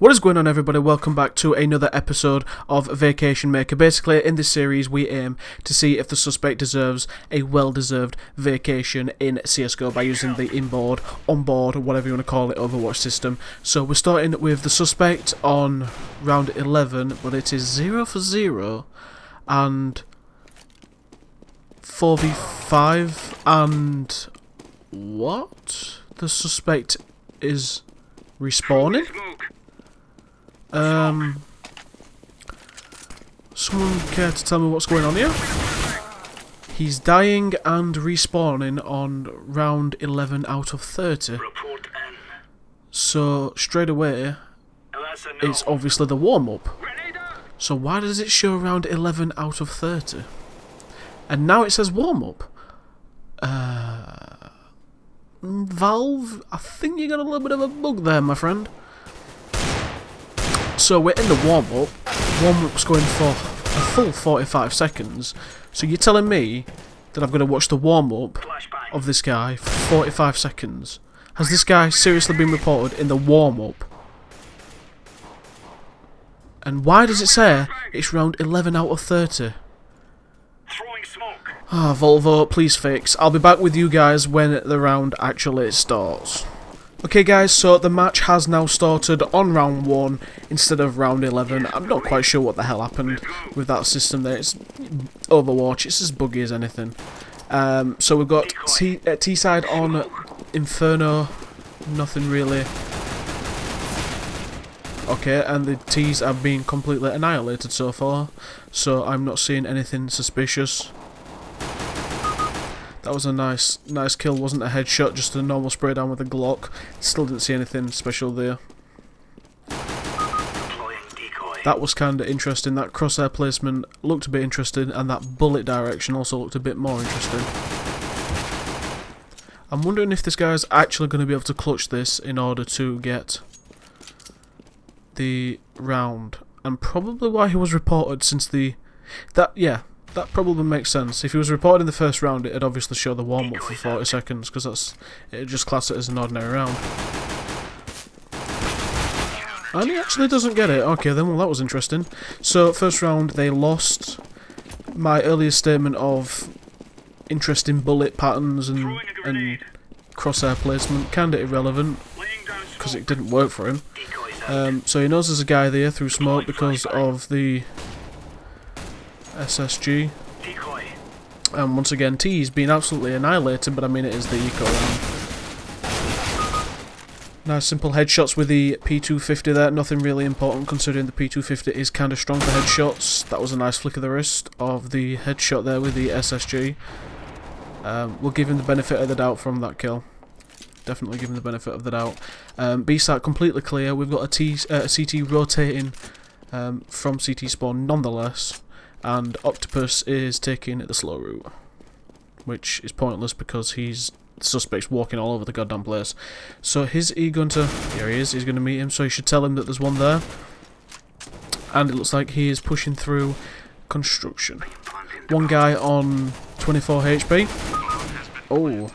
What is going on, everybody? Welcome back to another episode of Vacation Maker. Basically, in this series we aim to see if the suspect deserves a well-deserved vacation in CSGO by using the inboard, onboard, whatever you want to call it, Overwatch system. So we're starting with the suspect on round 11, but it is 0 for 0 and 4v5 and what? The suspect is respawning? Someone care to tell me what's going on here? He's dying and respawning on round 11 out of 30. So straight away, it's obviously the warm-up. So why does it show round 11 out of 30? And now it says warm-up. Valve, I think you got a little bit of a bug there, my friend. So we're in the warm-up. Warm-up's going for a full 45 seconds. So you're telling me that I've got to watch the warm-up of this guy for 45 seconds? Has this guy seriously been reported in the warm-up? And why does it say it's round 11 out of 30? Ah, Volvo, please fix. I'll be back with you guys when the round actually starts. Okay guys, so the match has now started on round 1 instead of round 11. I'm not quite sure what the hell happened with that system there. It's Overwatch, it's as buggy as anything. So we've got T-side on Inferno, nothing really. Okay, and the T's have been completely annihilated so far, so I'm not seeing anything suspicious. That was a nice kill, wasn't a headshot, just a normal spray down with a Glock. Still didn't see anything special there. That was kinda interesting, that crosshair placement looked a bit interesting, and that bullet direction also looked a bit more interesting. I'm wondering if this guy's actually going to be able to clutch this in order to get the round. And probably why he was reported since that probably makes sense. If he was reported in the first round, it'd obviously show the warm-up for 40 seconds, because it'd just class it as an ordinary round. And he actually doesn't get it. Okay then, well that was interesting. So, first round, they lost. My earlier statement of interesting bullet patterns and crosshair placement, kinda irrelevant, because it didn't work for him. So he knows there's a guy there through smoke because of the SSG. And once again, T's been absolutely annihilated, but I mean it is the eco round. Nice simple headshots with the P250 there, nothing really important considering the P250 is kind of strong for headshots. That was a nice flick of the wrist of the headshot there with the SSG. We'll give him the benefit of the doubt from that kill. Definitely give him the benefit of the doubt. B-site completely clear, we've got a CT rotating from CT spawn nonetheless. And Octopus is taking the slow route, which is pointless because the suspect's walking all over the goddamn place. So is he going to... Here he is, he's going to meet him, so you should tell him that there's one there. And it looks like he is pushing through construction. One guy on 24 HP. Oh,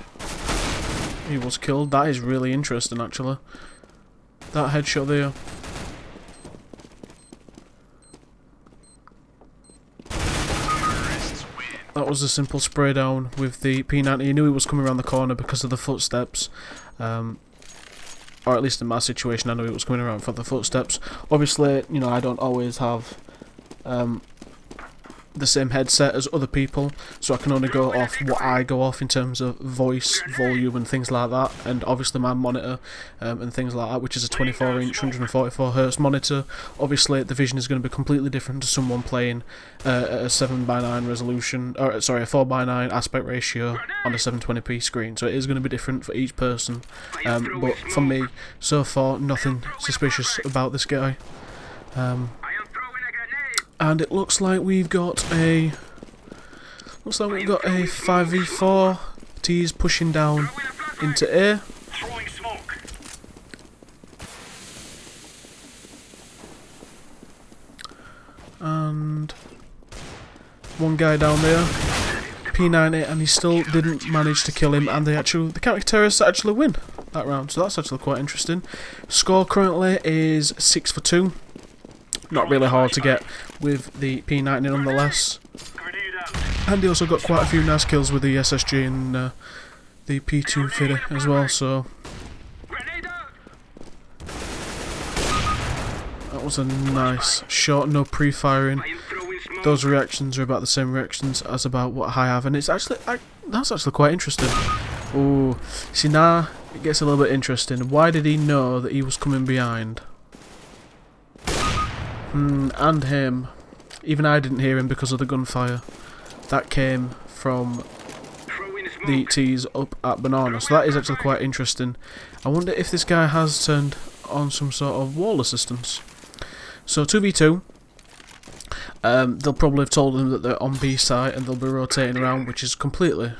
he was killed. That is really interesting, actually. That headshot there. That was a simple spray down with the P90. He knew he was coming around the corner because of the footsteps. Or at least in my situation, I knew he was coming around for the footsteps. Obviously, you know, I don't always have the same headset as other people, so I can only go off what I go off in terms of voice, volume and things like that, and obviously my monitor and things like that, which is a 24-inch 144Hz monitor. Obviously the vision is going to be completely different to someone playing at a 7:9 resolution, or sorry, a 4:9 aspect ratio on a 720p screen, so it is going to be different for each person. But for me, so far, nothing suspicious about this guy. And it looks like we've got a 5v4. T's pushing down into A. And one guy down there, P90, and he still didn't manage to kill him, and the counter-terrorists actually win. that round. So that's actually quite interesting. Score currently is 6 for 2. Not really hard to get with the P90 nonetheless. And he also got quite a few nice kills with the SSG and the P250 as well, so that was a nice shot, no pre-firing. Those reactions are about the same reactions as about what I have, and it's actually that's actually quite interesting. Oh, see, now it gets a little bit interesting. Why did he know that he was coming behind? And him. Even I didn't hear him because of the gunfire. That came from the T's up at Banana, so that is actually quite interesting. I wonder if this guy has turned on some sort of wall assistance. So 2v2. They'll probably have told them that they're on B site and they'll be rotating around, which is completely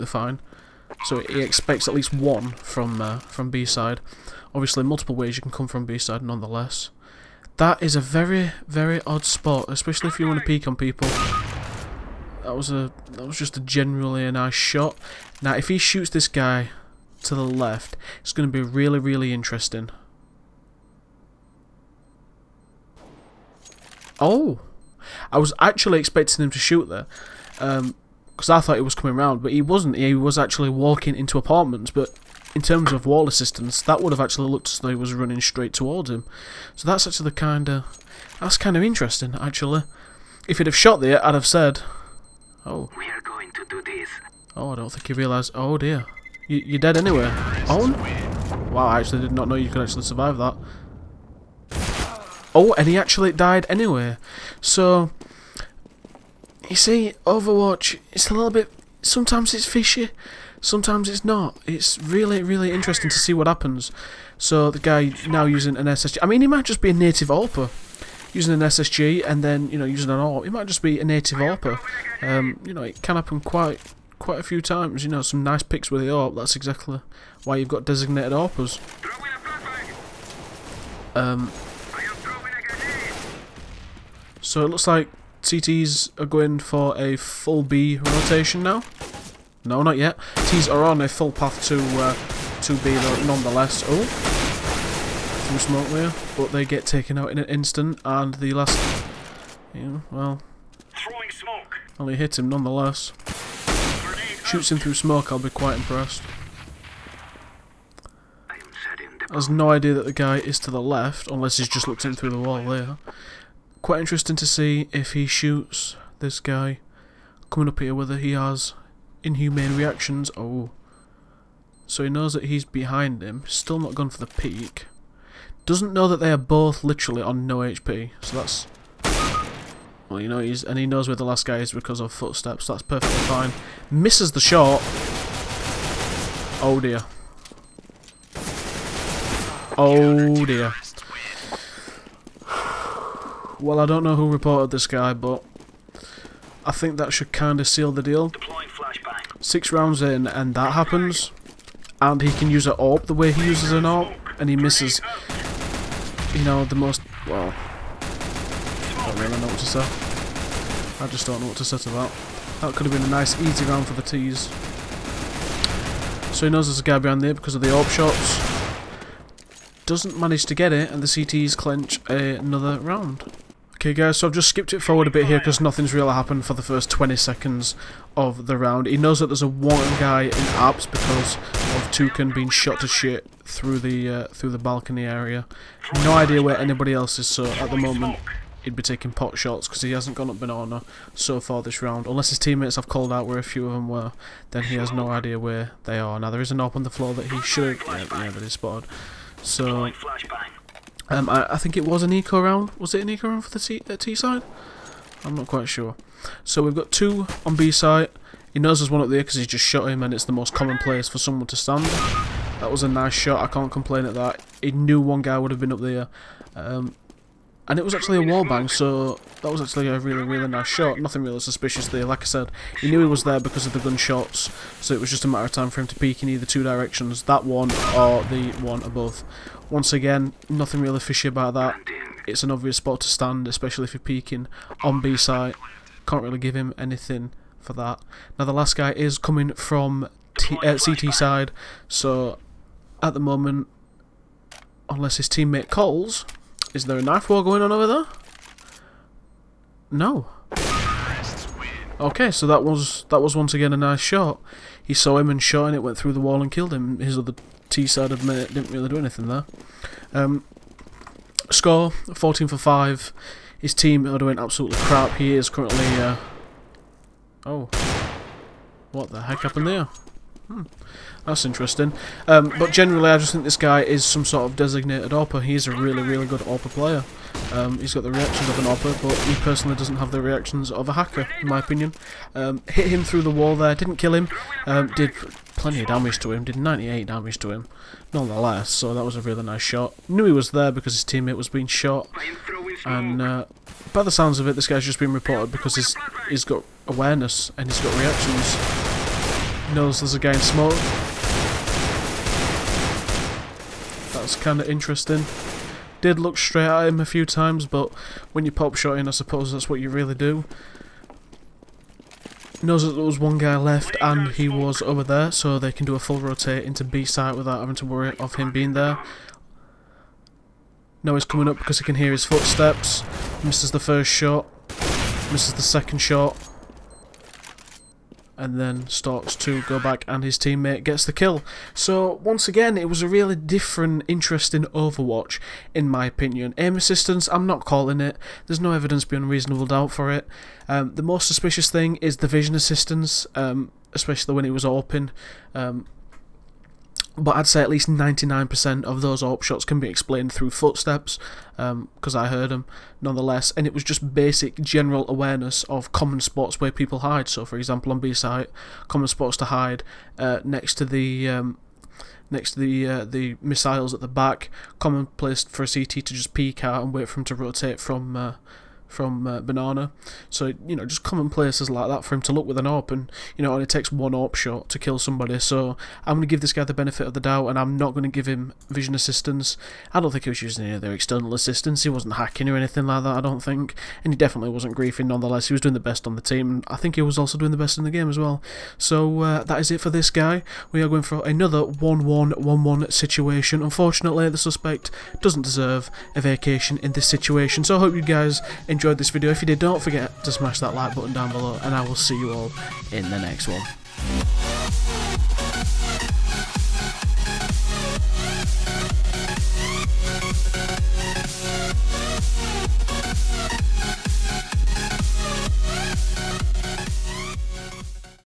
fine. So he expects at least one from B side. Obviously, multiple ways you can come from B side, nonetheless. That is a very, very odd spot, especially if you want to peek on people. That was just a generally a nice shot. Now, if he shoots this guy to the left, it's going to be really, really interesting. Oh, I was actually expecting him to shoot there, because I thought he was coming round, but he wasn't. He was actually walking into apartments, but in terms of wall assistance, that would have actually looked as though he was running straight towards him. So that's actually kind of interesting, actually. If he'd have shot there, I'd have said, "Oh, we are going to do this." Oh, I don't think he realised. Oh dear, you're dead anyway. Oh, wow! I actually did not know you could actually survive that. Oh, and he actually died anyway. So, you see, Overwatch, it's a little bit... Sometimes it's fishy, sometimes it's not. It's really, really interesting to see what happens. So, the guy now using an SSG... I mean, he might just be a native AWPer. Using an SSG and then, you know, using an AWP. He might just be a native AWPer. You know, it can happen quite a few times. You know, some nice picks with the AWP. That's exactly why you've got designated AWPers. So it looks like CTs are going for a full B rotation now. No, not yet. T's are on a full path to B though, nonetheless. Oh, through smoke there, but they get taken out in an instant, and the last, well, only hit him nonetheless. Shoots him through smoke. I'll be quite impressed. Has no idea that the guy is to the left, unless he's just looked in through the wall there. Quite interesting to see if he shoots this guy coming up here, whether he has inhumane reactions. Oh, so he knows that he's behind him. Still not gone for the peek. Doesn't know that they are both literally on no HP. So that's, well, you know, he knows where the last guy is because of footsteps. So that's perfectly fine. Misses the shot. Oh dear. Oh dear. Well, I don't know who reported this guy, but I think that should kind of seal the deal. 6 rounds in, and that happens. And he can use an AWP the way he uses an AWP, and he misses, you know, the most, well, I don't really know what to say. I just don't know what to say to that. That could have been a nice, easy round for the T's. So he knows there's a guy behind there because of the AWP shots. Doesn't manage to get it, and the CTs clinch another round. Okay guys, so I've just skipped it forward a bit here because nothing's really happened for the first 20 seconds of the round. He knows that there's a wanted guy in apps because of Toucan being shot to shit through the balcony area. No idea where anybody else is, so at the moment he'd be taking pot shots because he hasn't gone up Banana so far this round. Unless his teammates have called out where a few of them were, then he has no idea where they are. Now there is an AWP on the floor that he should have, yeah, that he spotted. So, I think it was an eco round. Was it an eco round for the T side? I'm not quite sure. So we've got 2 on B side. He knows there's one up there because he's just shot him, and it's the most common place for someone to stand. That was a nice shot. I can't complain at that. He knew one guy would have been up there. And it was actually a wallbang, so that was actually a really, really nice shot. Nothing really suspicious there. Like I said, he knew he was there because of the gunshots, so it was just a matter of time for him to peek in either 2 directions, that one or the one above. Once again, nothing really fishy about that. It's an obvious spot to stand, especially if you're peeking on B side. Can't really give him anything for that. Now the last guy is coming from CT side, so at the moment, unless his teammate calls. Is there a knife war going on over there? No. Okay, so that was once again a nice shot. He saw him and shot, and it went through the wall and killed him. His other T-sided mate didn't really do anything there. Score 14 for 5. His team are doing absolutely crap. He is currently. Oh, what the heck happened there? That's interesting. But generally, I just think this guy is some sort of designated AWPer. He is a really, really good AWPer player. He's got the reactions of an AWPer, but he personally doesn't have the reactions of a hacker, in my opinion. Hit him through the wall there, didn't kill him, did plenty of damage to him, did 98 damage to him, nonetheless, so that was a really nice shot. Knew he was there because his teammate was being shot, and by the sounds of it, this guy's just been reported because he's got awareness and he's got reactions. Knows there's a guy in smoke. That's kind of interesting. Did look straight at him a few times, but when you pop shot in, I suppose that's what you really do. Knows that there was one guy left and he was over there, so they can do a full rotate into B site without having to worry of him being there. Now he's coming up because he can hear his footsteps. Misses the first shot, misses the second shot, and then starts to go back, and his teammate gets the kill. So once again, it was a really different, interesting Overwatch, in my opinion. Aim assistance, I'm not calling it. There's no evidence beyond reasonable doubt for it. The most suspicious thing is the vision assistance, especially when it was open. But I'd say at least 99% of those AWP shots can be explained through footsteps, because I heard them, nonetheless, and it was just basic general awareness of common spots where people hide. So, for example, on B site, common spots to hide next to the missiles at the back, common place for a CT to just peek out and wait for him to rotate from banana. So, you know, just common places like that for him to look with an AWP, and, you know, it only takes one AWP shot to kill somebody. So I'm going to give this guy the benefit of the doubt, and I'm not going to give him vision assistance. I don't think he was using any of their external assistance. He wasn't hacking or anything like that, I don't think, and he definitely wasn't griefing. Nonetheless, he was doing the best on the team, and I think he was also doing the best in the game as well. So that is it for this guy. We are going for another 1-1-1-1 situation. Unfortunately, the suspect doesn't deserve a vacation in this situation, so I hope you guys enjoyed this video. If you did, don't forget to smash that like button down below, and I will see you all in the next one.